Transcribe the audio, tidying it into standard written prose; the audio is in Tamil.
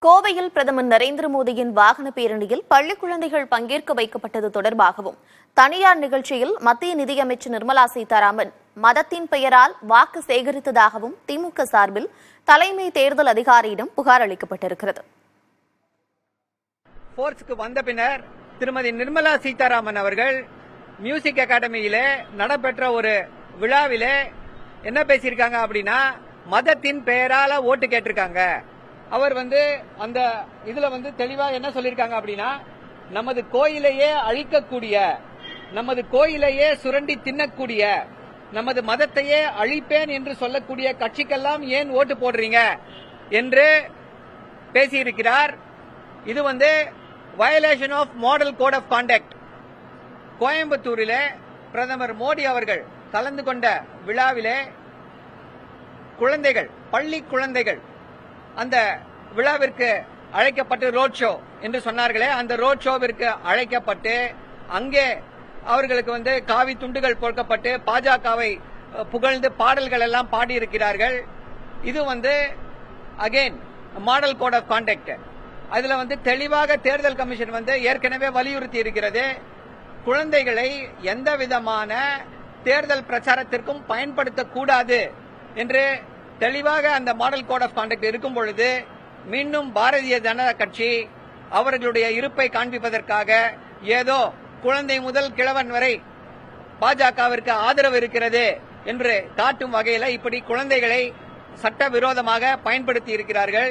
கோவையில் பிரதமர் நரேந்திர மோடியின் வாகன பேரணியில் பள்ளி குழந்தைகள் பங்கேற்க வைக்கப்பட்டது தொடர்பாகவும் தனியார் நிகழ்ச்சியில் மத்திய நிதியமைச்சர் நிர்மலா சீதாராமன் மதத்தின் பெயரால் வாக்கு சேகரித்ததாகவும் திமுக சார்பில் தலைமை தேர்தல் அதிகாரியிடம் புகார் அளிக்கப்பட்டிருக்கிறது. போர்ஸ்க்கு வந்த பின்னர் திருமதி நிர்மலா சீதாராமன் அவர்கள் மியூசிக் அகாடமியிலே நடைபெற்ற ஒரு விழாவிலே என்ன பேசியிருக்காங்க அப்படின்னா, மதத்தின் பெயரால ஓட்டு கேட்டிருக்காங்க. அவர் அந்த இதுல தெளிவா என்ன சொல்லிருக்காங்க அப்படின்னா, நமது கோயிலையே அழிக்கக்கூடிய, நமது கோயிலையே சுரண்டி தின்னக்கூடிய, நமது மதத்தையே அழிப்பேன் என்று சொல்லக்கூடிய கட்சிக்கெல்லாம் ஏன் ஓட்டு போடுறீங்க என்று பேசியிருக்கிறார். இது violation of model code of conduct. கோயம்புத்தூரிலே பிரதமர் மோடி அவர்கள் கலந்து கொண்ட விழாவிலே குழந்தைகள், பள்ளி குழந்தைகள் அந்த விழாவிற்கு அழைக்கப்பட்டு ரோட் ஷோ என்று சொன்னார்களே, அந்த ரோட் ஷோவிற்கு அழைக்கப்பட்டு அங்கே அவர்களுக்கு காவி துண்டுகள் போர்க்கப்பட்டு பாஜகவை புகழ்ந்து பாடல்கள் எல்லாம் பாடியிருக்கிறார்கள். இது again model code of conduct. அதுல தெளிவாக தேர்தல் கமிஷன் ஏற்கனவே வலியுறுத்தி இருக்கிறது, குழந்தைகளை எந்த விதமான தேர்தல் பிரச்சாரத்திற்கும் பயன்படுத்தக்கூடாது என்று தெளிவாக அந்த மாடல் கோட் ஆஃப் கான்டக்ட் இருக்கும் பொழுது மீண்டும் பாரதிய ஜனதா கட்சி அவர்களுடைய இருப்பை காண்பிப்பதற்காக ஏதோ குழந்தை முதல் கிழவன் வரை பாஜகவிற்கு ஆதரவு இருக்கிறது என்று காட்டும் வகையில் இப்படி குழந்தைகளை சட்டவிரோதமாக பயன்படுத்தி இருக்கிறார்கள்.